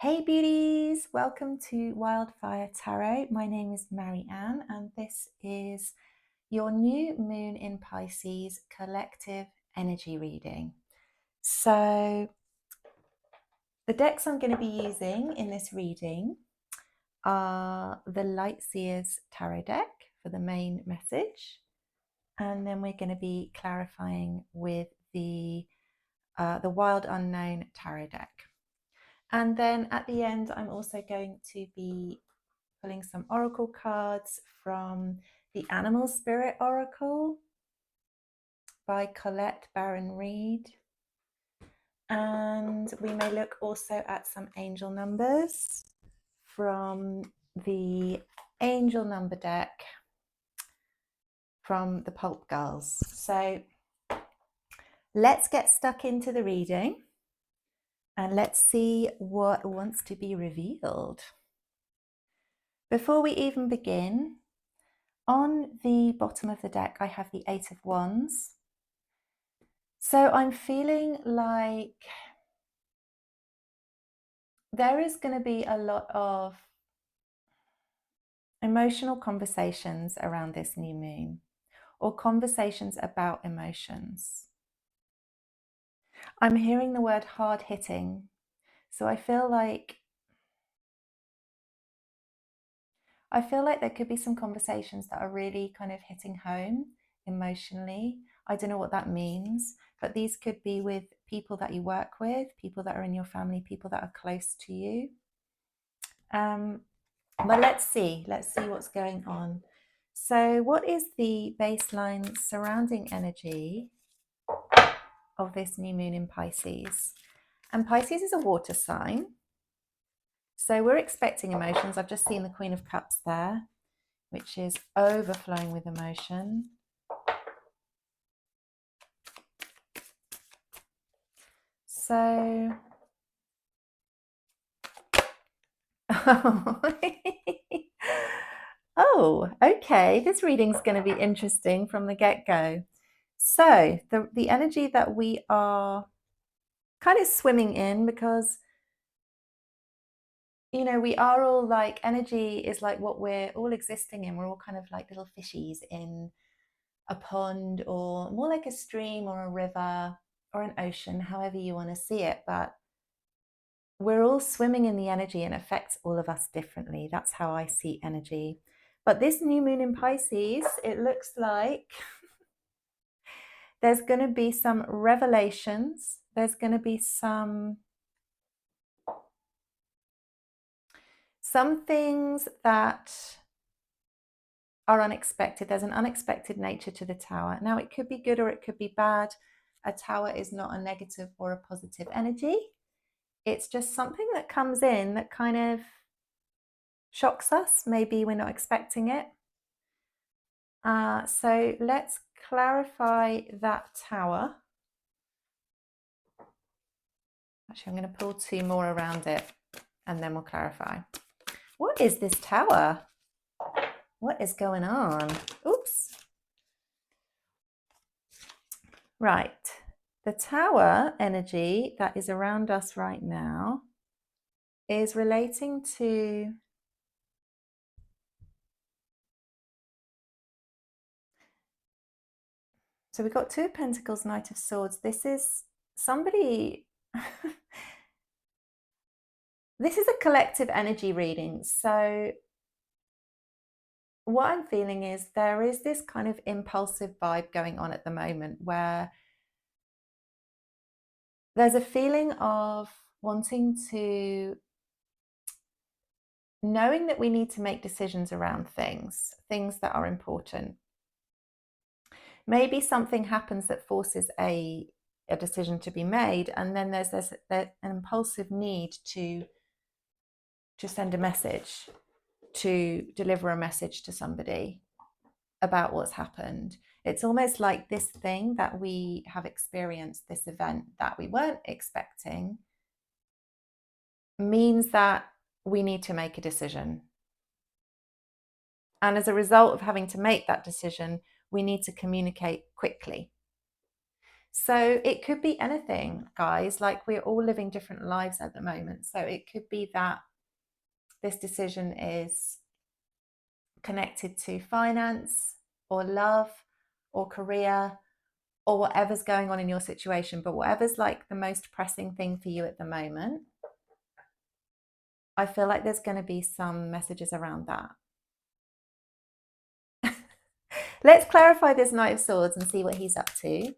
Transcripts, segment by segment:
Hey beauties, welcome to Wildfire Tarot. My name is Marianne and this is your new moon in Pisces collective energy reading. So the decks I'm going to be using in this reading are the Light Seers Tarot deck for the main message, and then we're going to be clarifying with the Wild Unknown Tarot deck. And then at the end, I'm also going to be pulling some oracle cards from the Animal Spirit Oracle by Colette Baron-Reid. And we may look also at some angel numbers from the angel number deck from the Pulp Girls. So let's get stuck into the reading and let's see what wants to be revealed. Before we even begin, on the bottom of the deck, I have the Eight of Wands. So I'm feeling like there is going to be a lot of emotional conversations around this new moon, or conversations about emotions. I'm hearing the word hard hitting. So I feel like there could be some conversations that are really kind of hitting home emotionally. I don't know what that means, but these could be with people that you work with, people that are in your family, people that are close to you. But let's see what's going on. So what is the baseline surrounding energy of this new moon in Pisces? And Pisces is a water sign. So we're expecting emotions. I've just seen the Queen of Cups there, which is overflowing with emotion. So, oh, okay. This reading's going to be interesting from the get-go. So the energy that we are kind of swimming in, because we are all like, energy is like what we're all existing in. We're all kind of like little fishies in a pond, or more like a stream or a river or an ocean, however you want to see it. But we're all swimming in the energy, and it affects all of us differently. That's how I see energy. But this new moon in Pisces, it looks like there's going to be some revelations. There's going to be some things that are unexpected. There's an unexpected nature to the tower. Now, it could be good or it could be bad. A tower is not a negative or a positive energy. It's just something that comes in that kind of shocks us. Maybe we're not expecting it. So let's clarify that tower. Actually, I'm going to pull two more around it and then we'll clarify. What is this tower? What is going on? Oops. Right. The tower energy that is around us right now is relating to so we've got Two of Pentacles, Knight of Swords. This is somebody this is a collective energy reading. So what I'm feeling is there is this kind of impulsive vibe going on at the moment, where there's a feeling of wanting to, knowing that we need to make decisions around things that are important. Maybe something happens that forces a decision to be made, and then there's an impulsive need to send a message, to deliver a message to somebody about what's happened. It's almost like this thing that we have experienced, this event that we weren't expecting, means that we need to make a decision. And as a result of having to make that decision, we need to communicate quickly. So it could be anything, guys. Like, we're all living different lives at the moment. So it could be that this decision is connected to finance or love or career or whatever's going on in your situation. But whatever's like the most pressing thing for you at the moment, I feel like there's going to be some messages around that. Let's clarify this Knight of Swords and see what he's up to.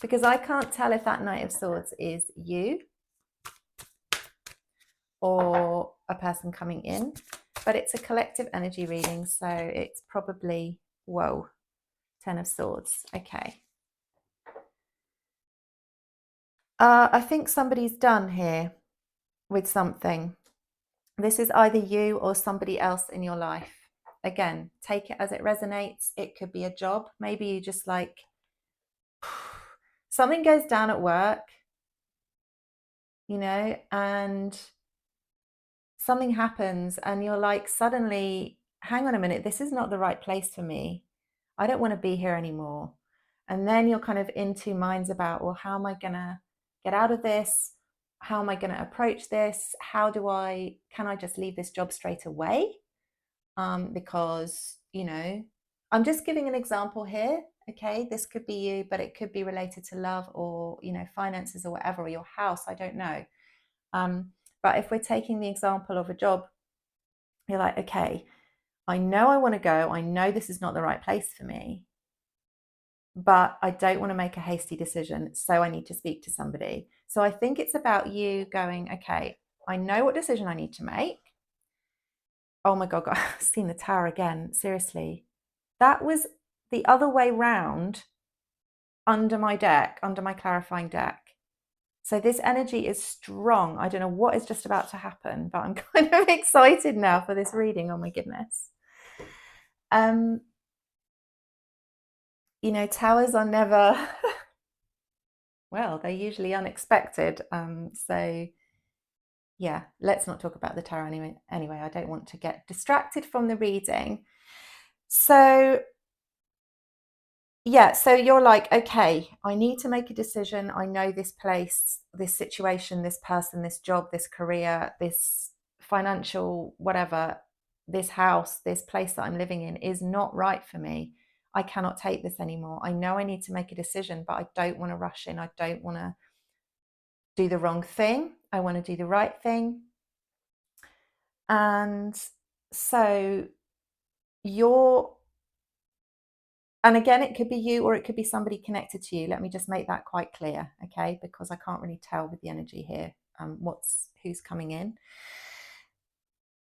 Because I can't tell if that Knight of Swords is you or a person coming in, but it's a collective energy reading, so it's probably, whoa, 10 of Swords. Okay. I think somebody's done here with something. This is either you or somebody else in your life. Again, take it as it resonates. It could be a job. Maybe you just like, something goes down at work, you know, and something happens and you're like, suddenly, hang on a minute, this is not the right place for me. I don't want to be here anymore. And then you're kind of in two minds about, well, how am I going to get out of this? How am I going to approach this? Can I just leave this job straight away? Because, you know, I'm just giving an example here. Okay, this could be you, but it could be related to love or, you know, finances or whatever, or your house. I don't know. But if we're taking the example of a job, you're like, okay, I know I want to go. I know this is not the right place for me, but I don't want to make a hasty decision. So I need to speak to somebody. So I think it's about you going, okay, I know what decision I need to make. Oh my God, I've seen the Tower again. Seriously. That was the other way round under my deck, under my clarifying deck. So this energy is strong. I don't know what is just about to happen, but I'm kind of excited now for this reading. Oh my goodness. You know, towers are never, well, they're usually unexpected. So yeah, let's not talk about the tower anyway. Anyway, I don't want to get distracted from the reading. So yeah, so you're like, okay, I need to make a decision. I know this place, this situation, this person, this job, this career, this financial, whatever, this house, this place that I'm living in is not right for me. I cannot take this anymore. I know I need to make a decision, but I don't want to rush in. I don't want to do the wrong thing. I want to do the right thing. And so and again, it could be you or it could be somebody connected to you. Let me just make that quite clear, okay? Because I can't really tell with the energy here who's coming in.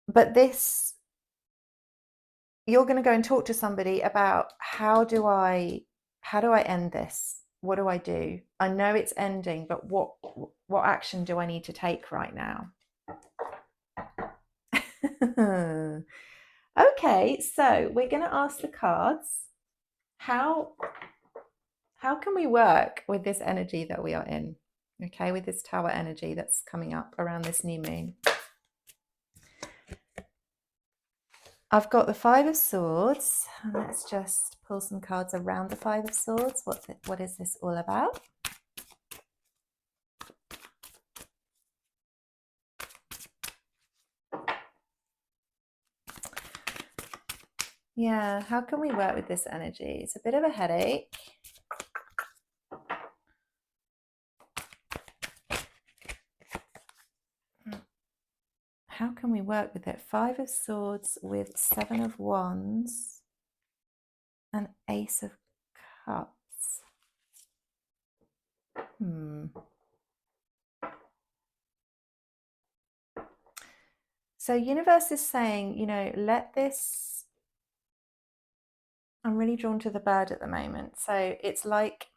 But you're going to go and talk to somebody about how do I end this? What do I do? I know it's ending, but what action do I need to take right now? Okay, so we're going to ask the cards, how can we work with this energy that we are in? Okay, with this tower energy that's coming up around this new moon. I've got the Five of Swords, and let's just pull some cards around the Five of Swords. What is this all about? Yeah, how can we work with this energy? It's a bit of a headache. How can we work with it? Five of Swords with Seven of Wands and Ace of Cups. So universe is saying, you know, let this, I'm really drawn to the bird at the moment. So it's like,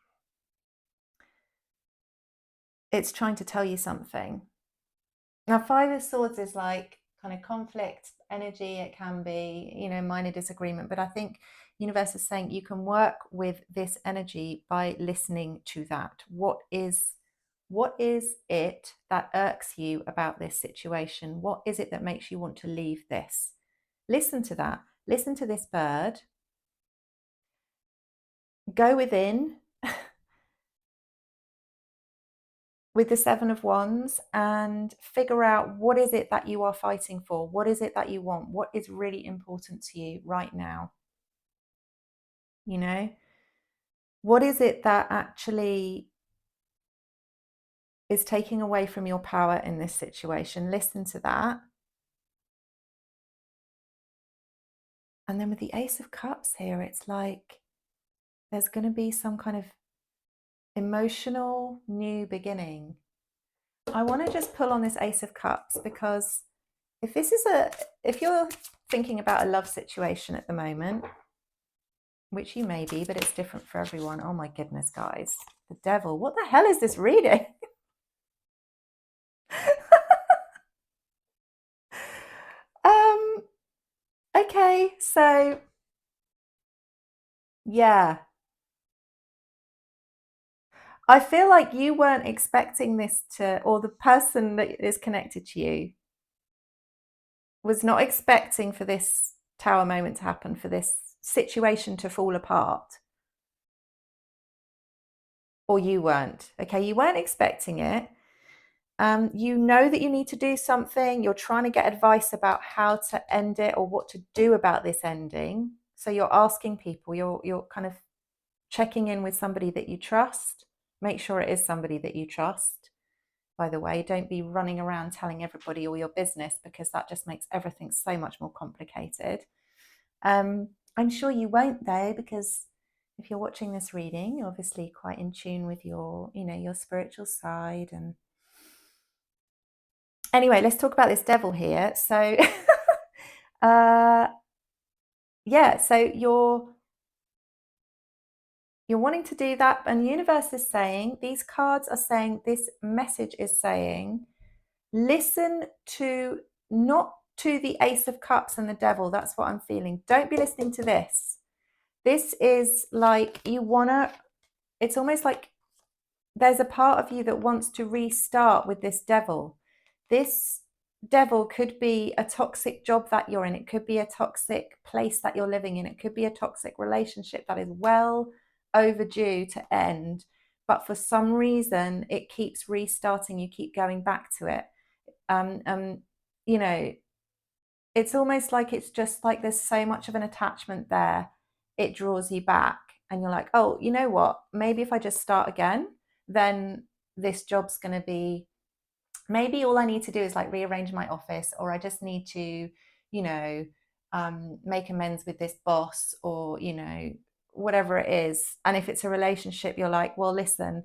it's trying to tell you something. Now, Five of Swords is like kind of conflict energy. It can be, you know, minor disagreement, but I think universe is saying you can work with this energy by listening to that. What is it that irks you about this situation? What is it that makes you want to leave this? Listen to that. Listen to this bird. go within with the Seven of Wands and figure out what is it that you are fighting for? What is it that you want? What is really important to you right now? You know, what is it that actually is taking away from your power in this situation? Listen to that. And then with the Ace of Cups here, it's like there's going to be some kind of emotional new beginning. I want to just pull on this Ace of Cups because if you're thinking about a love situation at the moment, which you may be, but it's different for everyone. Oh my goodness, guys. The devil. What the hell is this reading? Okay, so yeah. I feel like you weren't expecting this or the person that is connected to you was not expecting for this tower moment to happen, for this situation to fall apart. Or you weren't. Okay, you weren't expecting it. You know that you need to do something. You're trying to get advice about how to end it or what to do about this ending. So you're asking people, you're kind of checking in with somebody that you trust. Make sure it is somebody that you trust. By the way, don't be running around telling everybody all your business because that just makes everything so much more complicated. I'm sure you won't though, because if you're watching this reading, you're obviously quite in tune with your spiritual side. And anyway, let's talk about this devil here. So, yeah, so you're wanting to do that, and the universe is saying, these cards are saying, this message is saying, listen to, not to the Ace of Cups and the devil. That's what I'm feeling. Don't be listening to this. This is like it's almost like there's a part of you that wants to restart with this devil. This devil could be a toxic job that you're in. It could be a toxic place that you're living in. It could be a toxic relationship that is well overdue to end. But for some reason, it keeps restarting. You keep going back to it. You know, it's almost like it's just like there's so much of an attachment there. It draws you back. And you're like, oh, you know what? Maybe if I just start again, then this job's going to be, maybe all I need to do is like rearrange my office, or I just need to, make amends with this boss, or, whatever it is. And if it's a relationship, you're like, well, listen,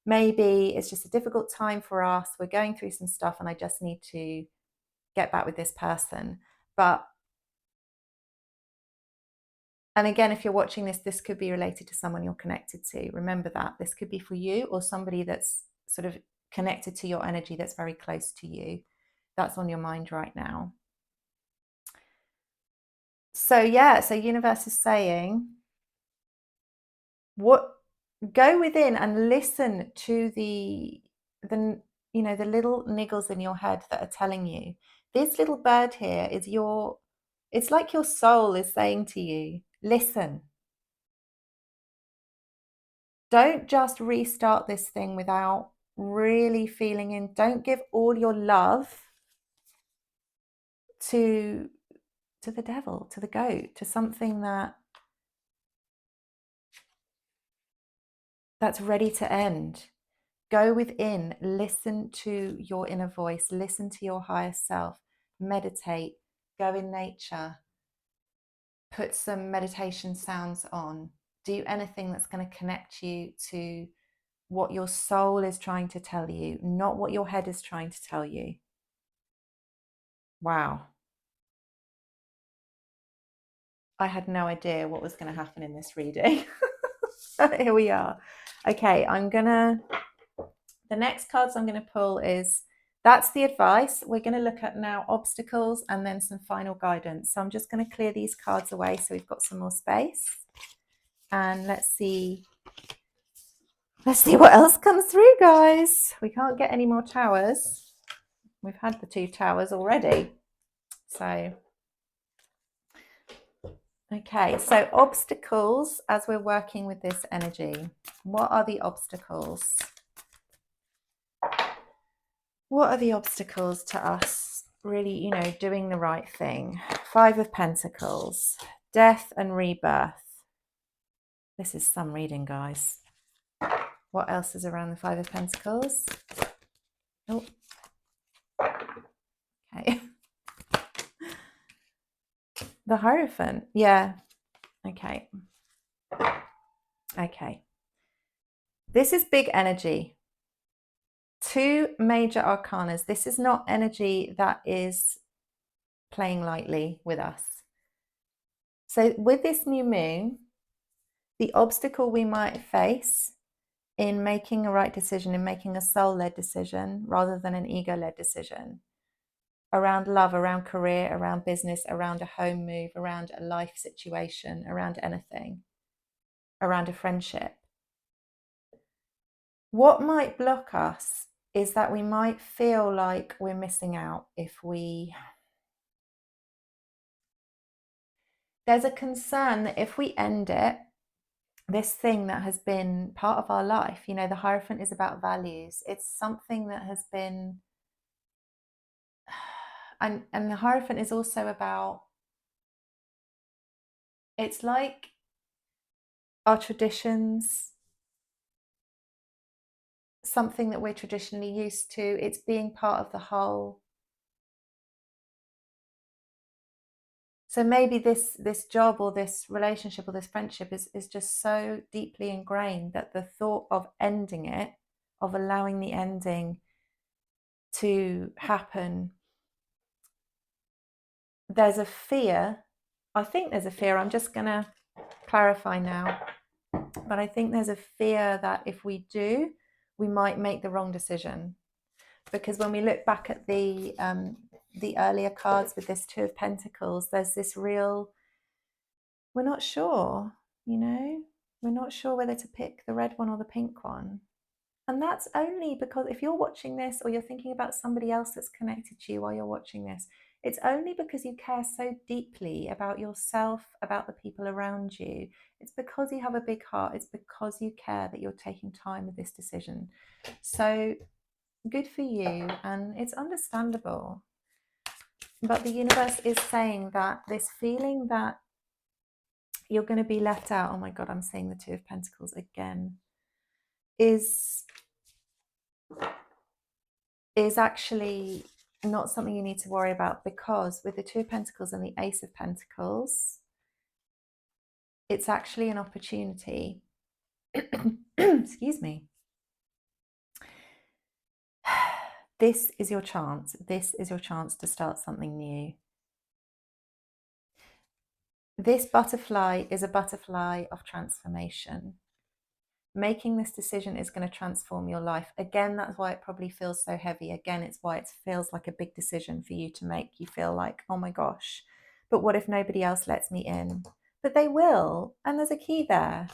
maybe it's just a difficult time for us. We're going through some stuff and I just need to get back with this person. And again, if you're watching this could be related to someone you're connected to. Remember that. This could be for you or somebody that's sort of connected to your energy, that's very close to you. That's on your mind right now. So yeah, so universe is saying, go within and listen to the little niggles in your head that are telling you. This little bird here is it's like your soul is saying to you, listen. Don't just restart this thing without really feeling in. Don't give all your love to the devil, to the goat, to something that's ready to end. Go within, listen to your inner voice, listen to your higher self, meditate, go in nature, put some meditation sounds on, do anything that's going to connect you to what your soul is trying to tell you, not what your head is trying to tell you. Wow. I had no idea what was going to happen in this reading. Here we are. Okay, the next cards I'm going to pull is, that's the advice. We're going to look at now obstacles and then some final guidance. So I'm just going to clear these cards away so we've got some more space. And let's see what else comes through, guys. We can't get any more towers. We've had the 2 towers already. So Okay, so obstacles as we're working with this energy. What are the obstacles? What are the obstacles to us really, doing the right thing? Five of Pentacles, death and rebirth. This is some reading, guys. What else is around the Five of Pentacles? Oh, okay. The Hierophant. Yeah. Okay. Okay. This is big energy. Two major arcanas. This is not energy that is playing lightly with us. So with this new moon, the obstacle we might face in making a right decision, in making a soul-led decision rather than an ego-led decision, around love, around career, around business, around a home move, around a life situation, around anything, around a friendship. What might block us is that we might feel like we're missing out if there's a concern that if we end it, this thing that has been part of our life, the Hierophant is about values. It's something that has been, and the Hierophant is also about, it's like our traditions, something that we're traditionally used to. It's being part of the whole. So maybe this job or this relationship or this friendship is just so deeply ingrained that the thought of ending it, of allowing the ending to happen, there's a fear. I think there's a fear. I'm just going to clarify now. But I think there's a fear that if we do, we might make the wrong decision. Because when we look back at the earlier cards with this Two of Pentacles, there's this real, we're not sure, we're not sure whether to pick the red one or the pink one. And that's only because if you're watching this or you're thinking about somebody else that's connected to you while you're watching this, it's only because you care so deeply about yourself, about the people around you. It's because you have a big heart. It's because you care that you're taking time with this decision. So good for you, and it's understandable. But the universe is saying that this feeling that you're going to be left out, oh my God, I'm seeing the Two of Pentacles again, is actually not something you need to worry about, because with the Two of Pentacles and the Ace of Pentacles, it's actually an opportunity. Excuse me. This is your chance. This is your chance to start something new. This butterfly is a butterfly of transformation. Making this decision is going to transform your life. Again, that's why it probably feels so heavy. Again, it's why it feels like a big decision for you to make. You feel like, oh my gosh, but what if nobody else lets me in? But they will, and there's a key there.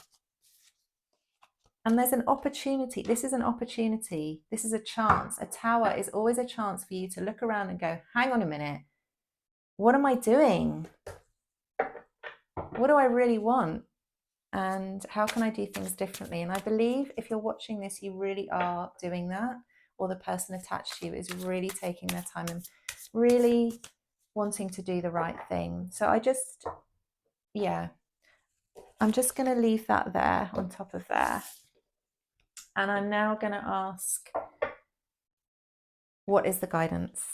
And there's an opportunity. This is an opportunity. This is a chance. A tower is always a chance for you to look around and go, hang on a minute. What am I doing? What do I really want? And how can I do things differently? And I believe if you're watching this, you really are doing that, or the person attached to you is really taking their time and really wanting to do the right thing. So I'm just going to leave that there on top of there. And I'm now going to ask, what is the guidance?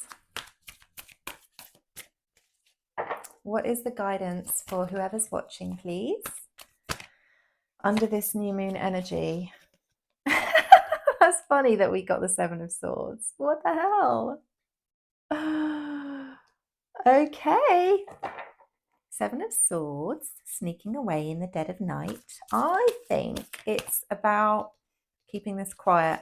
What is the guidance for whoever's watching, please? Under this new moon energy. That's funny that we got the Seven of Swords. What the hell? Okay. Seven of Swords, sneaking away in the dead of night. I think it's about keeping this quiet.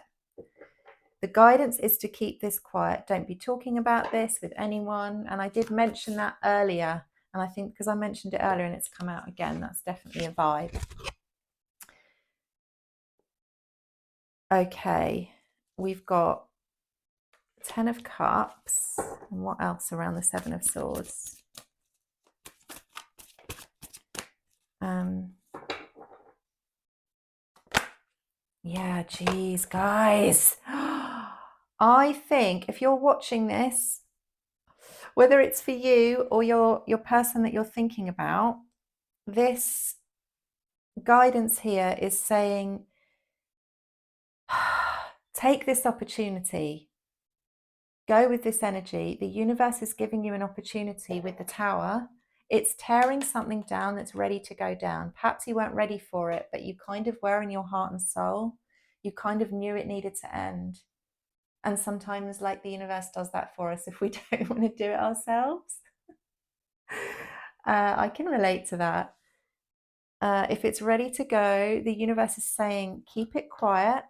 The guidance is to keep this quiet. Don't be talking about this with anyone. And I did mention that earlier. And I think because I mentioned it earlier and it's come out again, that's definitely a vibe. Okay, we've got 10 of Cups. And what else around the Seven of Swords? Yeah, geez, guys. I think if you're watching this, whether it's for you or your person that you're thinking about, this guidance here is saying, take this opportunity, go with this energy. The universe is giving you an opportunity with the Tower. It's tearing something down that's ready to go down. Perhaps you weren't ready for it, but you kind of were in your heart and soul. You kind of knew it needed to end. And sometimes, like, the universe does that for us if we don't want to do it ourselves. I can relate to that. If it's ready to go, the universe is saying, keep it quiet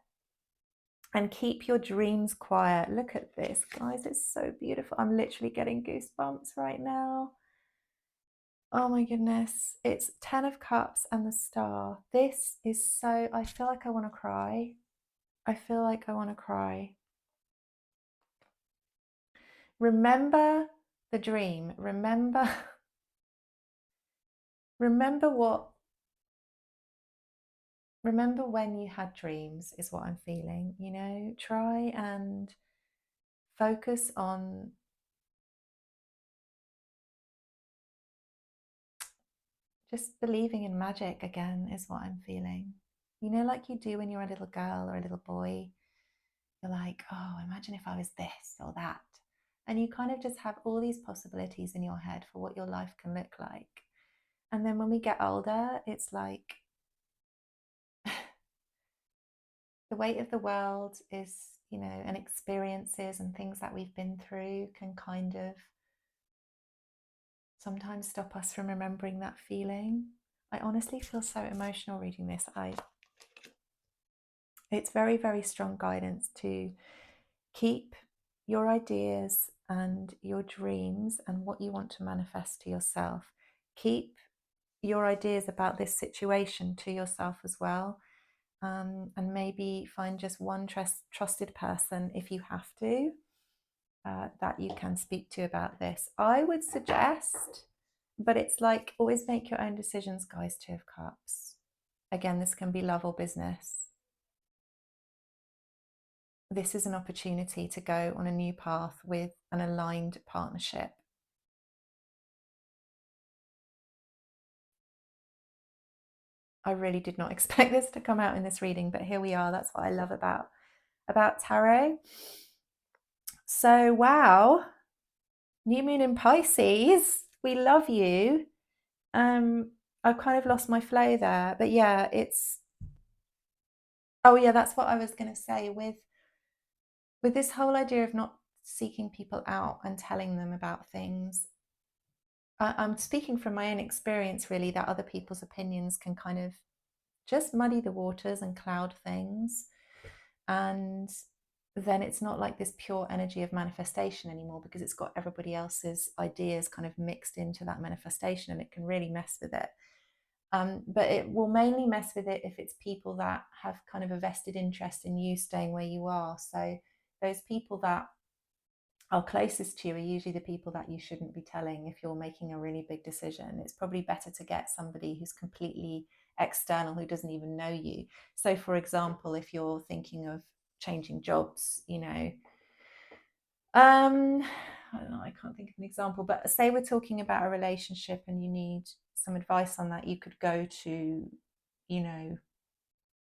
and keep your dreams quiet. Look at this, guys. It's so beautiful. I'm literally getting goosebumps right now. Oh my goodness. It's 10 of Cups and the Star. This is so, I feel like I want to cry. I feel like I want to cry. Remember the dream. Remember when you had dreams is what I'm feeling. Try and focus on just believing in magic again is what I'm feeling. Like you do when you're a little girl or a little boy. You're like, oh, imagine if I was this or that. And you kind of just have all these possibilities in your head for what your life can look like. And then when we get older, it's like the weight of the world is, and experiences and things that we've been through can kind of sometimes stop us from remembering that feeling. I honestly feel so emotional reading this. It's very, very strong guidance to keep your ideas and your dreams and what you want to manifest to yourself. Keep your ideas about this situation to yourself as well. And maybe find just one trusted person if you have to, that you can speak to about this. I would suggest, but it's like, always make your own decisions, guys. 2 of Cups. Again, this can be love or business. This is an opportunity to go on a new path with an aligned partnership. I really did not expect this to come out in this reading, but here we are. That's what I love about tarot. So, wow, new moon in Pisces. We love you. I've kind of lost my flow there, but yeah, oh yeah, that's what I was going to say with this whole idea of not seeking people out and telling them about things. I'm speaking from my own experience, really, that other people's opinions can kind of just muddy the waters and cloud things. And then it's not like this pure energy of manifestation anymore, because it's got everybody else's ideas kind of mixed into that manifestation, and it can really mess with it. But it will mainly mess with it if it's people that have kind of a vested interest in you staying where you are. So those people that are closest to you are usually the people that you shouldn't be telling if you're making a really big decision. It's probably better to get somebody who's completely external, who doesn't even know you. So, for example, if you're thinking of changing jobs, I don't know, I can't think of an example, but say we're talking about a relationship and you need some advice on that, you could go to,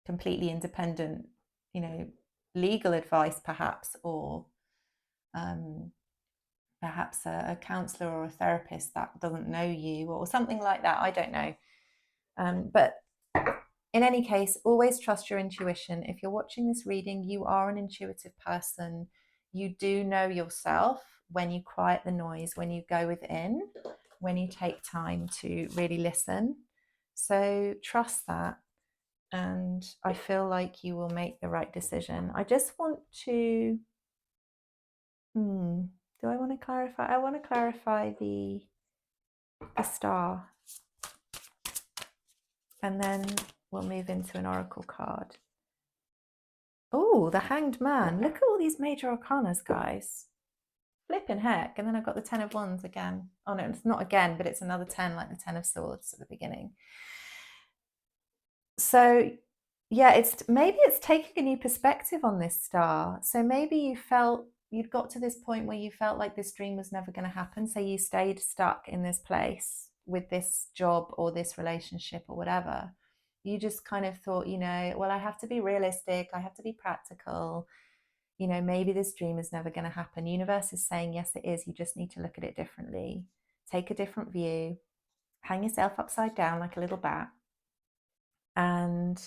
completely independent, legal advice perhaps, or perhaps a counselor or a therapist that doesn't know you, or something like that. I don't know. But in any case, always trust your intuition. If you're watching this reading, you are an intuitive person. You do know yourself when you quiet the noise, when you go within, when you take time to really listen. So trust that. And I feel like you will make the right decision. I just want to, do I want to clarify? I want to clarify the Star. And then we'll move into an oracle card. Oh, the Hanged Man. Look at all these major arcanas, guys. Flipping heck. And then I've got the 10 of Wands again. Oh no, it's not again, but it's another 10, like the 10 of Swords at the beginning. So yeah, maybe it's taking a new perspective on this star. So maybe you'd got to this point where you felt like this dream was never going to happen. So you stayed stuck in this place with this job or this relationship or whatever. You just kind of thought, well, I have to be realistic. I have to be practical. Maybe this dream is never going to happen. Universe is saying, yes, it is. You just need to look at it differently. Take a different view. Hang yourself upside down like a little bat. And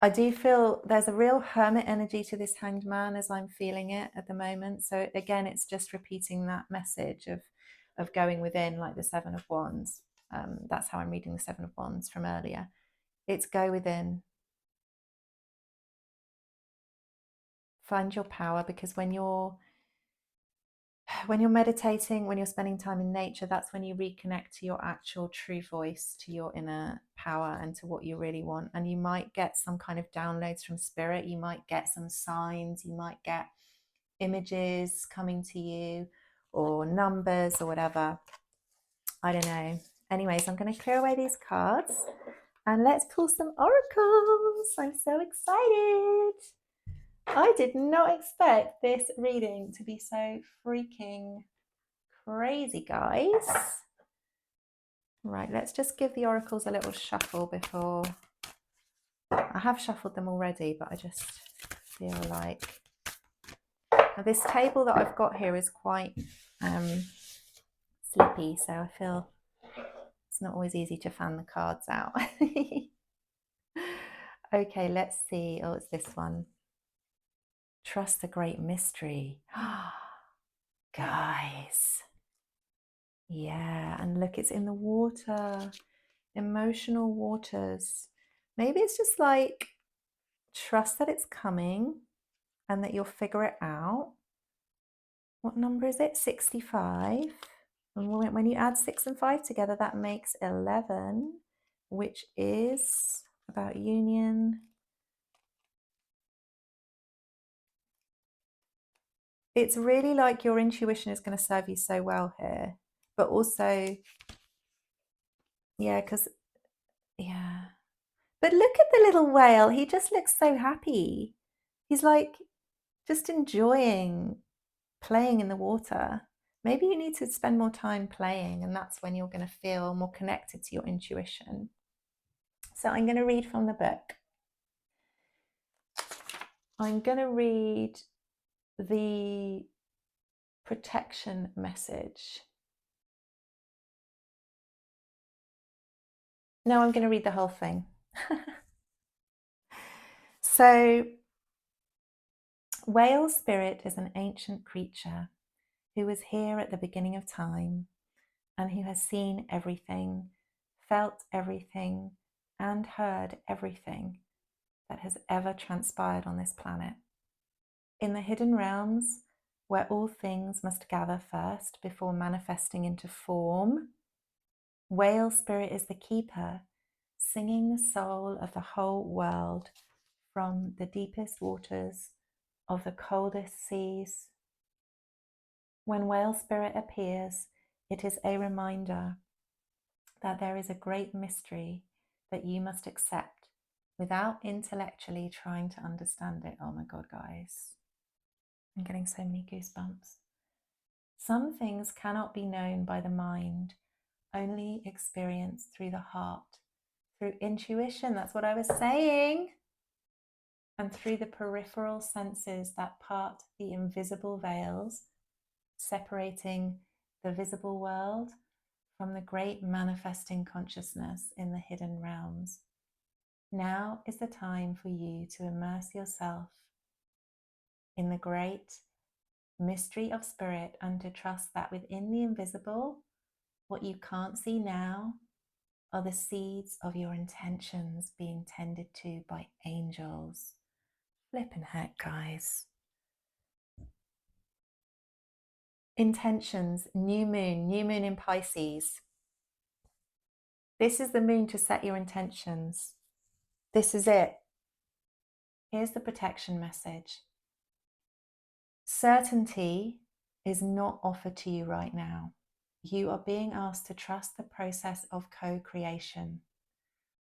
I do feel there's a real hermit energy to this Hanged Man as I'm feeling it at the moment. So again, it's just repeating that message of going within, like the Seven of Wands. That's how I'm reading the Seven of Wands from earlier. It's go within, find your power, because when you're meditating, when you're spending time in nature, that's when you reconnect to your actual true voice, to your inner power, and to what you really want. And you might get some kind of downloads from spirit. You might get some signs. You might get images coming to you, or numbers, or whatever. I don't know. Anyways, I'm going to clear away these cards and let's pull some oracles. I'm so excited. I did not expect this reading to be so freaking crazy, guys. Right, let's just give the oracles a little shuffle before. I have shuffled them already, but I just feel like now this table that I've got here is quite slippy, so I feel it's not always easy to fan the cards out. Okay, let's see. Oh, it's this one. Trust the great mystery. Guys. Yeah, and look, it's in the water. Emotional waters. Maybe it's just like trust that it's coming and that you'll figure it out. What number is it? 65. And when you add 6 and 5 together, that makes 11, which is about union. It's really like your intuition is going to serve you so well here. But also, yeah, because, yeah. But look at the little whale. He just looks so happy. He's like just enjoying playing in the water. Maybe you need to spend more time playing, and that's when you're going to feel more connected to your intuition. So I'm going to read from the book. I'm going to read the protection message. No, I'm going to read the whole thing. So, whale spirit is an ancient creature who was here at the beginning of time and who has seen everything, felt everything, and heard everything that has ever transpired on this planet. In the hidden realms, where all things must gather first before manifesting into form, whale spirit is the keeper, singing the soul of the whole world from the deepest waters of the coldest seas. When whale spirit appears, it is a reminder that there is a great mystery that you must accept without intellectually trying to understand it. Oh my God, guys. I'm getting so many goosebumps. Some things cannot be known by the mind, only experienced through the heart, through intuition. That's what I was saying. And through the peripheral senses that part the invisible veils, separating the visible world from the great manifesting consciousness in the hidden realms. Now is the time for you to immerse yourself in the great mystery of spirit and to trust that within the invisible, what you can't see now are the seeds of your intentions being tended to by angels. Flippin' heck, guys. Intentions, new moon in Pisces. This is the moon to set your intentions. This is it. Here's the protection message. Certainty is not offered to you right now. You are being asked to trust the process of co-creation.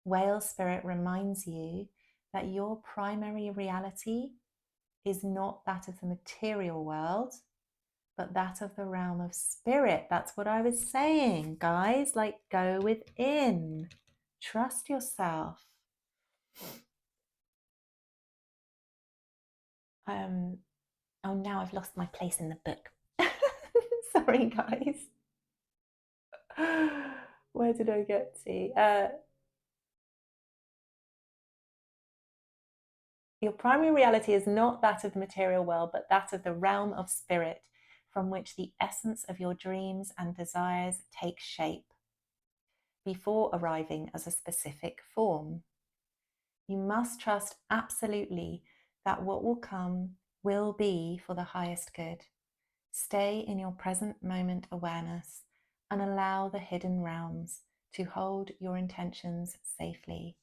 Whale Spirit reminds you that your primary reality is not that of the material world, but that of the realm of spirit. That's what I was saying, guys. Like, go within, trust yourself. Oh, now I've lost my place in the book. Sorry, guys. Where did I get to? Your primary reality is not that of the material world, but that of the realm of spirit, from which the essence of your dreams and desires take shape before arriving as a specific form. You must trust absolutely that what will come will be for the highest good. Stay in your present moment awareness and allow the hidden realms to hold your intentions safely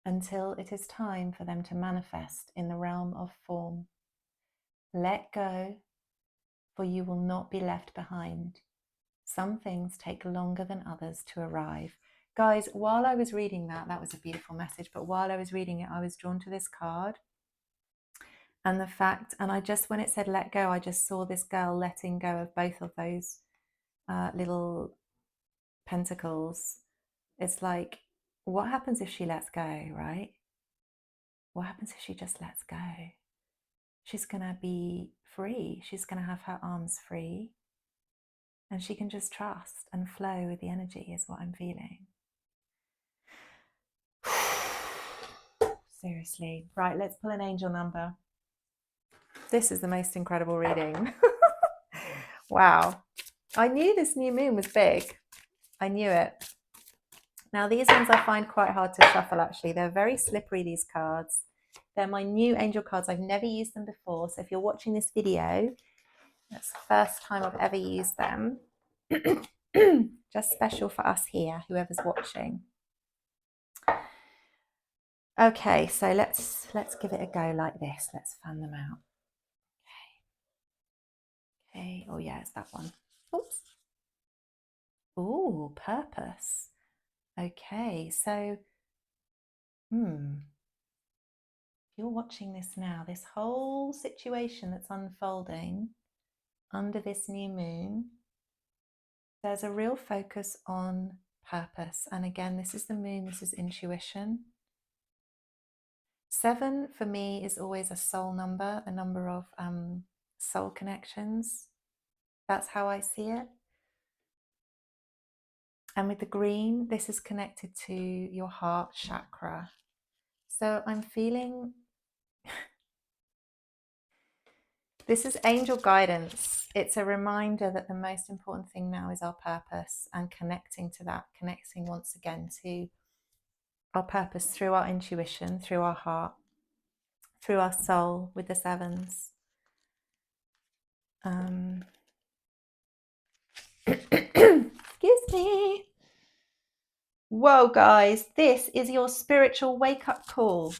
until it is time for them to manifest in the realm of form. Let go, for you will not be left behind. Some things take longer than others to arrive. Guys, while I was reading that was a beautiful message, but while I was reading it, I was drawn to this card. And the fact, and I just, when it said let go, I just saw this girl letting go of both of those little pentacles. It's like, what happens if she lets go, right? What happens if she just lets go? She's going to be free. She's going to have her arms free. And she can just trust and flow with the energy, is what I'm feeling. Seriously. Right, let's pull an angel number. This is the most incredible reading. Wow. I knew this new moon was big. I knew it. Now, these ones I find quite hard to shuffle, actually. They're very slippery, these cards. They're my new angel cards. I've never used them before. So if you're watching this video, that's the first time I've ever used them. Just special for us here, whoever's watching. Okay, so let's give it a go like this. Let's fan them out. Okay. Oh yeah, it's that one. Oops. Ooh, purpose. Okay, so if you're watching this now, this whole situation that's unfolding under this new moon, there's a real focus on purpose. And again, this is the moon, this is intuition. 7 for me is always a soul number, a number of soul connections. That's how I see it. And with the green, this is connected to your heart chakra. So I'm feeling this is angel guidance. It's a reminder that the most important thing now is our purpose and connecting to that, connecting once again to our purpose through our intuition, through our heart, through our soul with the 7s. Excuse me. Whoa, guys, this is your spiritual wake-up call.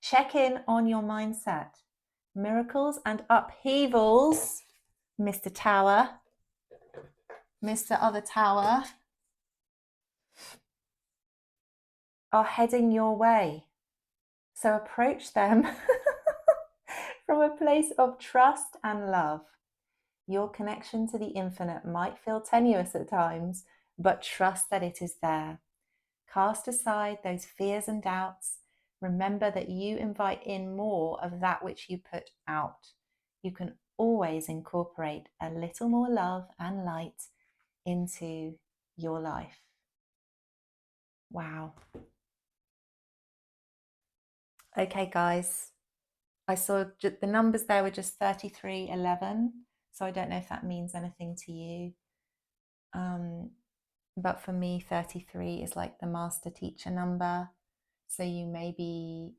Check in on your mindset. Miracles and upheavals, Mr. Tower, Mr. Other Tower, are heading your way. So approach them from a place of trust and love. Your connection to the infinite might feel tenuous at times, but trust that it is there. Cast aside those fears and doubts. Remember that you invite in more of that which you put out. You can always incorporate a little more love and light into your life. Wow. Okay, guys. I saw the numbers there were just 3311. So I don't know if that means anything to you. But for me, 33 is like the master teacher number. So you may be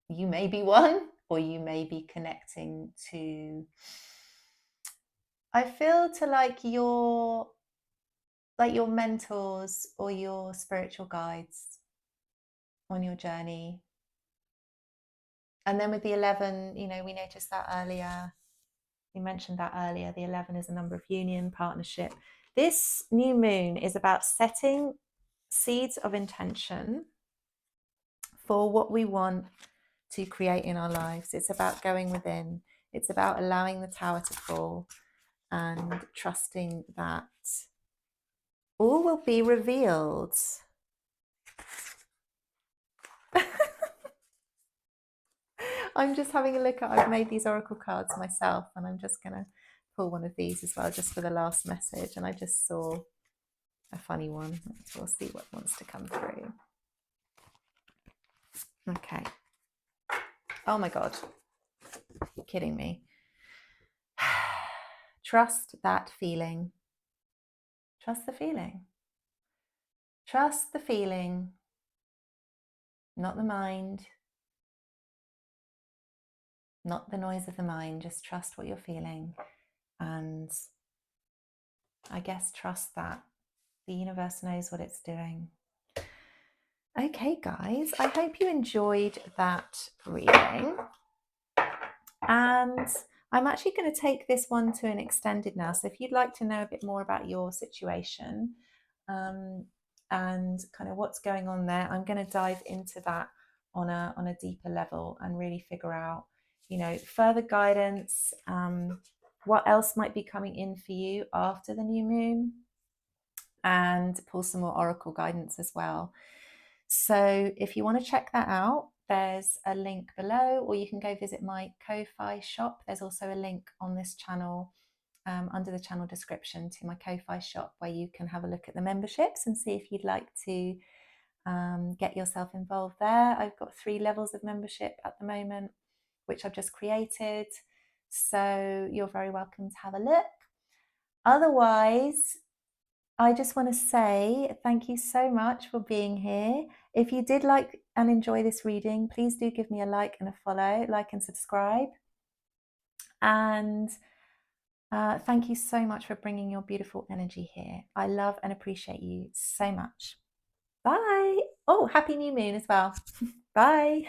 one, or you may be connecting to, I feel, to like your mentors or your spiritual guides on your journey. And then with the 11, we noticed that earlier. We mentioned that earlier. The 11 is a number of union, partnership. This new moon is about setting seeds of intention for what we want to create in our lives. It's about going within. It's about allowing the tower to fall and trusting that all will be revealed. I'm just having a look at, I've made these oracle cards myself, and I'm just going to pull one of these as well, just for the last message. And I just saw a funny one. We'll see what wants to come through. Okay. Oh my God. You're kidding me. Trust that feeling. Trust the feeling. Trust the feeling, not the mind, not the noise of the mind. Just trust what you're feeling. And I guess trust that the universe knows what it's doing. Okay, guys, I hope you enjoyed that reading. And I'm actually going to take this one to an extended now. So if you'd like to know a bit more about your situation and kind of what's going on there, I'm going to dive into that on a deeper level and really figure out, you know, further guidance, what else might be coming in for you after the new moon, and pull some more oracle guidance as well. So if you want to check that out, there's a link below, or you can go visit my Ko-Fi shop. There's also a link on this channel under the channel description to my Ko-Fi shop, where you can have a look at the memberships and see if you'd like to get yourself involved there. I've got 3 levels of membership at the moment, which I've just created. So you're very welcome to have a look. Otherwise, I just want to say thank you so much for being here. If you did like and enjoy this reading, please do give me a like and a follow, like and subscribe. And thank you so much for bringing your beautiful energy here. I love and appreciate you so much. Bye. Oh, happy new moon as well. Bye.